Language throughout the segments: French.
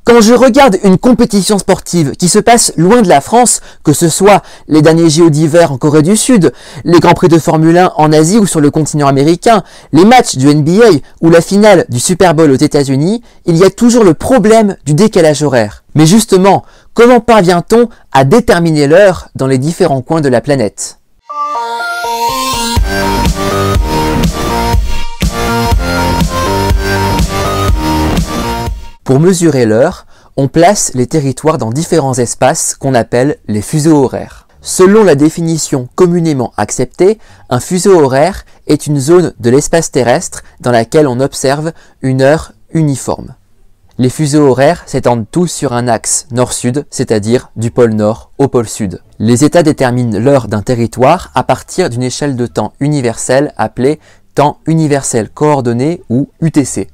Quand je regarde une compétition sportive qui se passe loin de la France, que ce soit les derniers JO d'hiver en Corée du Sud, les Grands Prix de Formule 1 en Asie ou sur le continent américain, les matchs du NBA ou la finale du Super Bowl aux États-Unis, il y a toujours le problème du décalage horaire. Mais justement, comment parvient-on à déterminer l'heure dans les différents coins de la planète ? Pour mesurer l'heure, on place les territoires dans différents espaces qu'on appelle les fuseaux horaires. Selon la définition communément acceptée, un fuseau horaire est une zone de l'espace terrestre dans laquelle on observe une heure uniforme. Les fuseaux horaires s'étendent tous sur un axe nord-sud, c'est-à-dire du pôle nord au pôle sud. Les États déterminent l'heure d'un territoire à partir d'une échelle de temps universelle appelée temps universel coordonné ou UTC.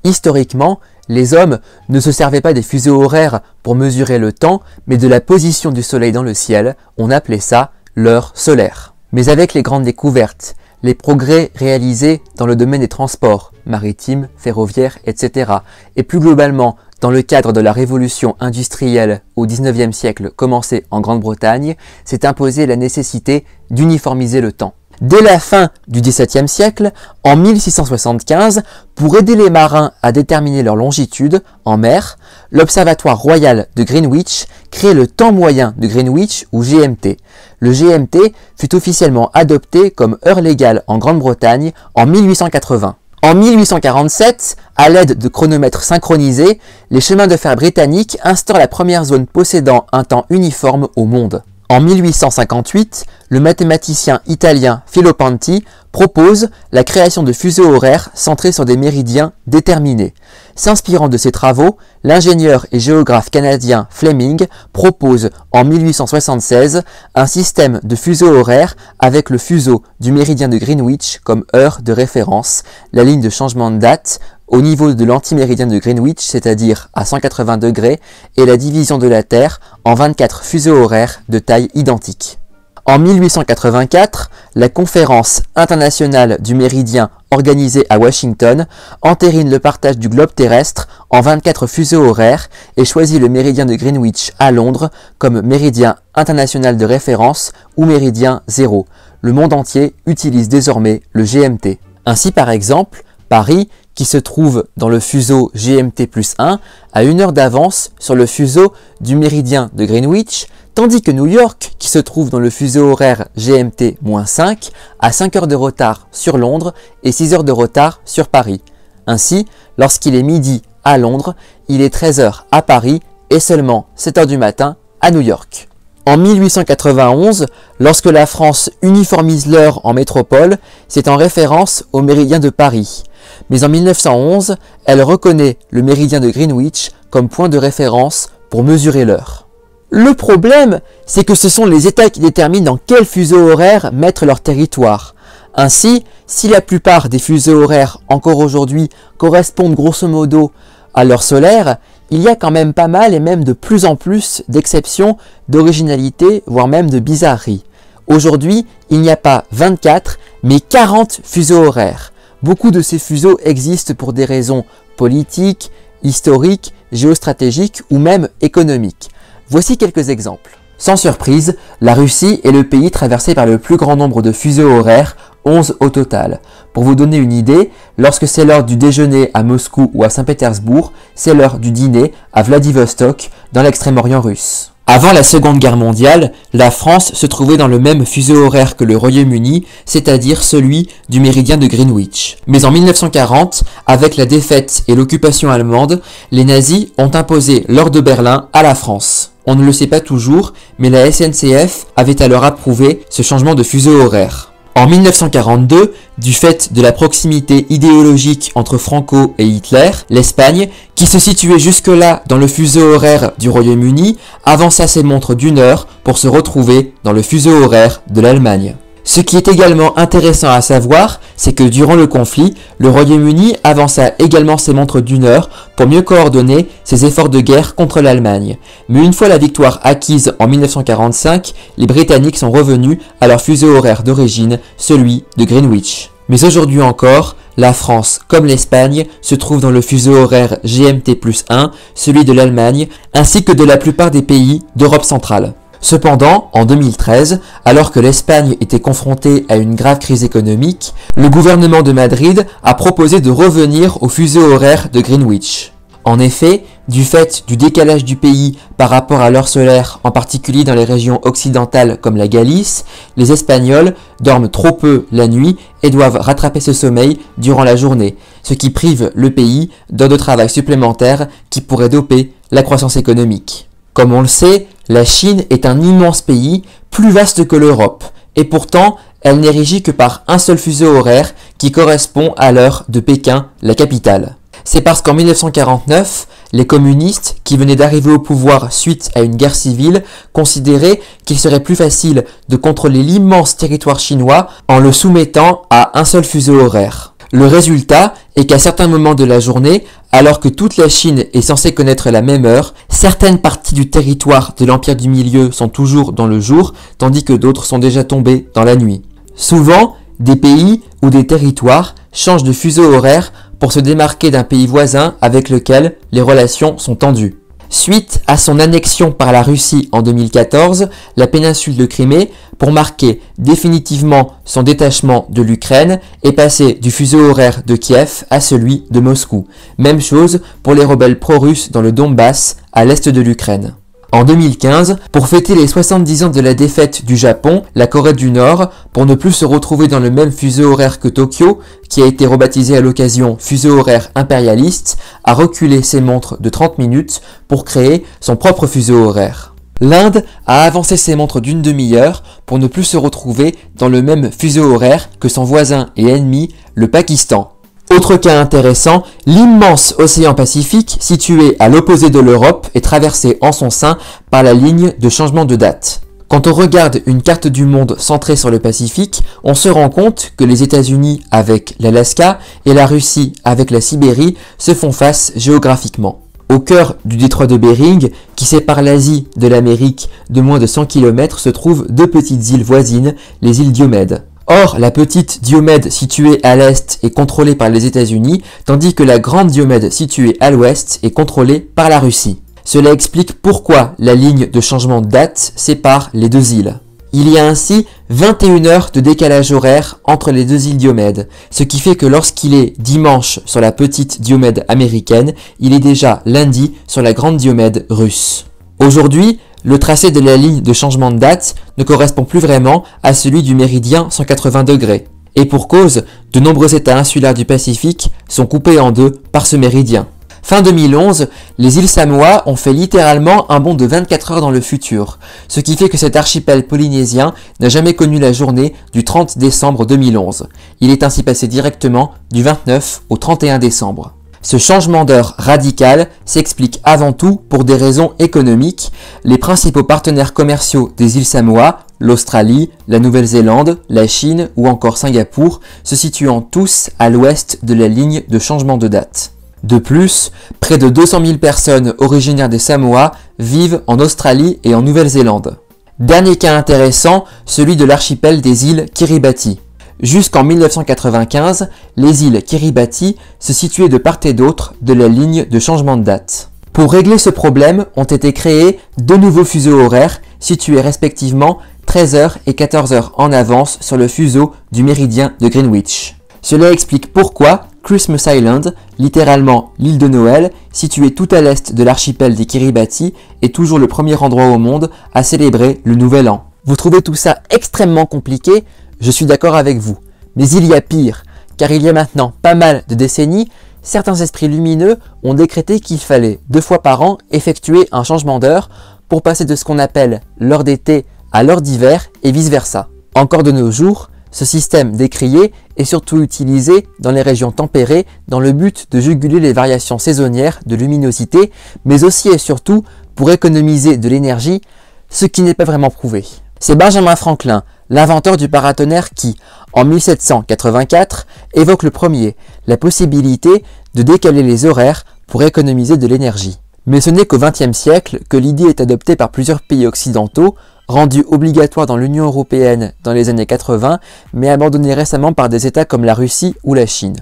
Historiquement, les hommes ne se servaient pas des fuseaux horaires pour mesurer le temps, mais de la position du soleil dans le ciel, on appelait ça l'heure solaire. Mais avec les grandes découvertes, les progrès réalisés dans le domaine des transports, maritimes, ferroviaires, etc., et plus globalement dans le cadre de la révolution industrielle au XIXe siècle commencée en Grande-Bretagne, s'est imposée la nécessité d'uniformiser le temps. Dès la fin du XVIIe siècle, en 1675, pour aider les marins à déterminer leur longitude en mer, l'Observatoire royal de Greenwich crée le temps moyen de Greenwich ou GMT. Le GMT fut officiellement adopté comme heure légale en Grande-Bretagne en 1880. En 1847, à l'aide de chronomètres synchronisés, les chemins de fer britanniques instaurent la première zone possédant un temps uniforme au monde. En 1858, le mathématicien italien Filopanti propose la création de fuseaux horaires centrés sur des méridiens déterminés. S'inspirant de ses travaux, l'ingénieur et géographe canadien Fleming propose en 1876 un système de fuseaux horaires avec le fuseau du méridien de Greenwich comme heure de référence, la ligne de changement de date au niveau de l'antiméridien de Greenwich, c'est-à-dire à 180 degrés, et la division de la Terre en 24 fuseaux horaires de taille identique. En 1884, la conférence internationale du méridien organisée à Washington entérine le partage du globe terrestre en 24 fuseaux horaires et choisit le méridien de Greenwich à Londres comme méridien international de référence ou méridien zéro. Le monde entier utilise désormais le GMT. Ainsi par exemple, Paris, qui se trouve dans le fuseau GMT plus 1, a 1 heure d'avance sur le fuseau du méridien de Greenwich, tandis que New York, qui se trouve dans le fuseau horaire GMT-5, a 5 heures de retard sur Londres et 6 heures de retard sur Paris. Ainsi, lorsqu'il est midi à Londres, il est 13 heures à Paris et seulement 7 heures du matin à New York. En 1891, lorsque la France uniformise l'heure en métropole, c'est en référence au méridien de Paris. Mais en 1911, elle reconnaît le méridien de Greenwich comme point de référence pour mesurer l'heure. Le problème, c'est que ce sont les États qui déterminent dans quel fuseau horaire mettre leur territoire. Ainsi, si la plupart des fuseaux horaires encore aujourd'hui correspondent grosso modo à l'heure solaire, il y a quand même pas mal et même de plus en plus d'exceptions, d'originalité, voire même de bizarreries. Aujourd'hui, il n'y a pas 24, mais 40 fuseaux horaires. Beaucoup de ces fuseaux existent pour des raisons politiques, historiques, géostratégiques ou même économiques. Voici quelques exemples. Sans surprise, la Russie est le pays traversé par le plus grand nombre de fuseaux horaires, 11 au total. Pour vous donner une idée, lorsque c'est l'heure du déjeuner à Moscou ou à Saint-Pétersbourg, c'est l'heure du dîner à Vladivostok, dans l'extrême-orient russe. Avant la Seconde Guerre mondiale, la France se trouvait dans le même fuseau horaire que le Royaume-Uni, c'est-à-dire celui du méridien de Greenwich. Mais en 1940, avec la défaite et l'occupation allemande, les nazis ont imposé l'heure de Berlin à la France. On ne le sait pas toujours, mais la SNCF avait alors approuvé ce changement de fuseau horaire. En 1942, du fait de la proximité idéologique entre Franco et Hitler, l'Espagne, qui se situait jusque-là dans le fuseau horaire du Royaume-Uni, avança ses montres d'1 heure pour se retrouver dans le fuseau horaire de l'Allemagne. Ce qui est également intéressant à savoir, c'est que durant le conflit, le Royaume-Uni avança également ses montres d'1 heure pour mieux coordonner ses efforts de guerre contre l'Allemagne. Mais une fois la victoire acquise en 1945, les Britanniques sont revenus à leur fuseau horaire d'origine, celui de Greenwich. Mais aujourd'hui encore, la France, comme l'Espagne, se trouve dans le fuseau horaire GMT+1, celui de l'Allemagne, ainsi que de la plupart des pays d'Europe centrale. Cependant, en 2013, alors que l'Espagne était confrontée à une grave crise économique, le gouvernement de Madrid a proposé de revenir au fuseau horaire de Greenwich. En effet, du fait du décalage du pays par rapport à l'heure solaire, en particulier dans les régions occidentales comme la Galice, les Espagnols dorment trop peu la nuit et doivent rattraper ce sommeil durant la journée, ce qui prive le pays d'heures de travail supplémentaires qui pourraient doper la croissance économique. Comme on le sait, la Chine est un immense pays, plus vaste que l'Europe, et pourtant, elle n'est régie que par un seul fuseau horaire qui correspond à l'heure de Pékin, la capitale. C'est parce qu'en 1949, les communistes, qui venaient d'arriver au pouvoir suite à une guerre civile, considéraient qu'il serait plus facile de contrôler l'immense territoire chinois en le soumettant à un seul fuseau horaire. Le résultat est qu'à certains moments de la journée, alors que toute la Chine est censée connaître la même heure, certaines parties du territoire de l'Empire du Milieu sont toujours dans le jour, tandis que d'autres sont déjà tombées dans la nuit. Souvent, des pays ou des territoires changent de fuseau horaire pour se démarquer d'un pays voisin avec lequel les relations sont tendues. Suite à son annexion par la Russie en 2014, la péninsule de Crimée, pour marquer définitivement son détachement de l'Ukraine, est passée du fuseau horaire de Kiev à celui de Moscou. Même chose pour les rebelles pro-russes dans le Donbass, à l'est de l'Ukraine. En 2015, pour fêter les 70 ans de la défaite du Japon, la Corée du Nord, pour ne plus se retrouver dans le même fuseau horaire que Tokyo, qui a été rebaptisé à l'occasion fuseau horaire impérialiste, a reculé ses montres de 30 minutes pour créer son propre fuseau horaire. L'Inde a avancé ses montres d'une demi-heure pour ne plus se retrouver dans le même fuseau horaire que son voisin et ennemi, le Pakistan. Autre cas intéressant, l'immense océan Pacifique, situé à l'opposé de l'Europe, est traversé en son sein par la ligne de changement de date. Quand on regarde une carte du monde centrée sur le Pacifique, on se rend compte que les États-Unis avec l'Alaska et la Russie avec la Sibérie se font face géographiquement. Au cœur du détroit de Bering, qui sépare l'Asie de l'Amérique de moins de 100 km, se trouvent deux petites îles voisines, les îles Diomède. Or, la petite Diomède située à l'est est contrôlée par les États-Unis, tandis que la grande Diomède située à l'ouest est contrôlée par la Russie. Cela explique pourquoi la ligne de changement de date sépare les deux îles. Il y a ainsi 21 heures de décalage horaire entre les deux îles Diomède, ce qui fait que lorsqu'il est dimanche sur la petite Diomède américaine, il est déjà lundi sur la grande Diomède russe. Aujourd'hui, le tracé de la ligne de changement de date ne correspond plus vraiment à celui du méridien 180 degrés. Et pour cause, de nombreux États insulaires du Pacifique sont coupés en deux par ce méridien. Fin 2011, les îles Samoa ont fait littéralement un bond de 24 heures dans le futur, ce qui fait que cet archipel polynésien n'a jamais connu la journée du 30 décembre 2011. Il est ainsi passé directement du 29 au 31 décembre. Ce changement d'heure radical s'explique avant tout pour des raisons économiques. Les principaux partenaires commerciaux des îles Samoa, l'Australie, la Nouvelle-Zélande, la Chine ou encore Singapour, se situant tous à l'ouest de la ligne de changement de date. De plus, près de 200 000 personnes originaires des Samoa vivent en Australie et en Nouvelle-Zélande. Dernier cas intéressant, celui de l'archipel des îles Kiribati. Jusqu'en 1995, les îles Kiribati se situaient de part et d'autre de la ligne de changement de date. Pour régler ce problème, ont été créés deux nouveaux fuseaux horaires situés respectivement 13 heures et 14 heures en avance sur le fuseau du méridien de Greenwich. Cela explique pourquoi Christmas Island, littéralement l'île de Noël, située tout à l'est de l'archipel des Kiribati, est toujours le premier endroit au monde à célébrer le Nouvel An. Vous trouvez tout ça extrêmement compliqué ? Je suis d'accord avec vous. Mais il y a pire, car il y a maintenant pas mal de décennies, certains esprits lumineux ont décrété qu'il fallait 2 fois par an effectuer un changement d'heure pour passer de ce qu'on appelle l'heure d'été à l'heure d'hiver et vice-versa. Encore de nos jours, ce système décrié est surtout utilisé dans les régions tempérées dans le but de juguler les variations saisonnières de luminosité, mais aussi et surtout pour économiser de l'énergie, ce qui n'est pas vraiment prouvé. C'est Benjamin Franklin, l'inventeur du paratonnerre qui, en 1784, évoque le premier, la possibilité de décaler les horaires pour économiser de l'énergie. Mais ce n'est qu'au XXe siècle que l'idée est adoptée par plusieurs pays occidentaux, rendu obligatoire dans l'Union européenne dans les années 80, mais abandonné récemment par des États comme la Russie ou la Chine.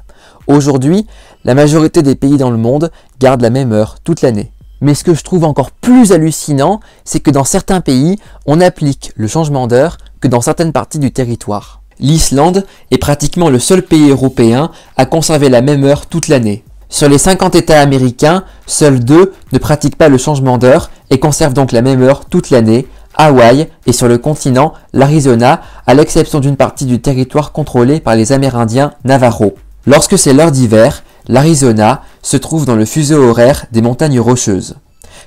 Aujourd'hui, la majorité des pays dans le monde gardent la même heure toute l'année. Mais ce que je trouve encore plus hallucinant, c'est que dans certains pays, on applique le changement d'heure que dans certaines parties du territoire. L'Islande est pratiquement le seul pays européen à conserver la même heure toute l'année. Sur les 50 États américains, seuls 2 ne pratiquent pas le changement d'heure et conservent donc la même heure toute l'année, Hawaï et sur le continent, l'Arizona, à l'exception d'une partie du territoire contrôlé par les Amérindiens Navajo. Lorsque c'est l'heure d'hiver, l'Arizona se trouve dans le fuseau horaire des montagnes rocheuses.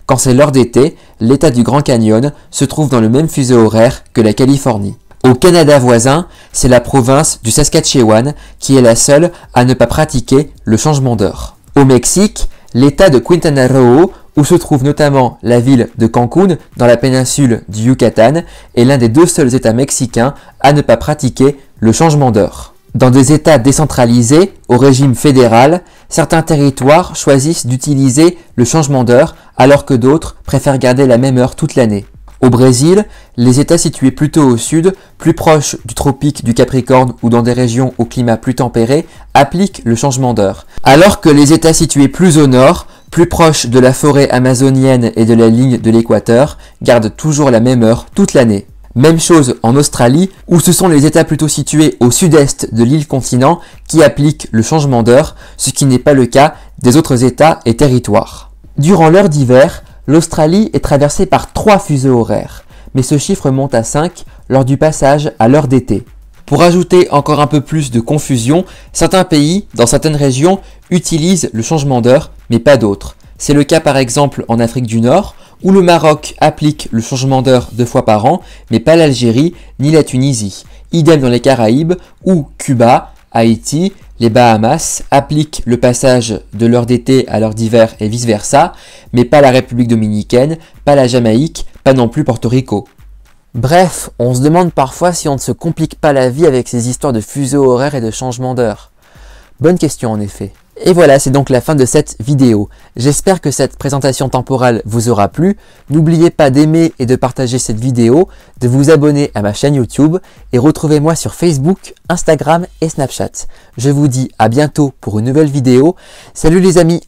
Quand c'est l'heure d'été, l'État du Grand Canyon se trouve dans le même fuseau horaire que la Californie. Au Canada voisin, c'est la province du Saskatchewan qui est la seule à ne pas pratiquer le changement d'heure. Au Mexique, l'État de Quintana Roo, où se trouve notamment la ville de Cancún dans la péninsule du Yucatan, est l'un des 2 seuls États mexicains à ne pas pratiquer le changement d'heure. Dans des États décentralisés, au régime fédéral, certains territoires choisissent d'utiliser le changement d'heure alors que d'autres préfèrent garder la même heure toute l'année. Au Brésil, les États situés plutôt au sud, plus proches du tropique du Capricorne ou dans des régions au climat plus tempéré, appliquent le changement d'heure. Alors que les États situés plus au nord, plus proches de la forêt amazonienne et de la ligne de l'équateur, gardent toujours la même heure toute l'année. Même chose en Australie, où ce sont les États plutôt situés au sud-est de l'île continent qui appliquent le changement d'heure, ce qui n'est pas le cas des autres États et territoires. Durant l'heure d'hiver, l'Australie est traversée par 3 fuseaux horaires, mais ce chiffre monte à 5 lors du passage à l'heure d'été. Pour ajouter encore un peu plus de confusion, certains pays, dans certaines régions, utilisent le changement d'heure, mais pas d'autres. C'est le cas par exemple en Afrique du Nord, où le Maroc applique le changement d'heure 2 fois par an, mais pas l'Algérie ni la Tunisie. Idem dans les Caraïbes, où Cuba, Haïti, les Bahamas appliquent le passage de l'heure d'été à l'heure d'hiver et vice-versa, mais pas la République dominicaine, pas la Jamaïque, pas non plus Porto Rico. Bref, on se demande parfois si on ne se complique pas la vie avec ces histoires de fuseaux horaires et de changement d'heure. Bonne question en effet. Et voilà, c'est donc la fin de cette vidéo. J'espère que cette présentation temporelle vous aura plu. N'oubliez pas d'aimer et de partager cette vidéo, de vous abonner à ma chaîne YouTube et retrouvez-moi sur Facebook, Instagram et Snapchat. Je vous dis à bientôt pour une nouvelle vidéo. Salut les amis!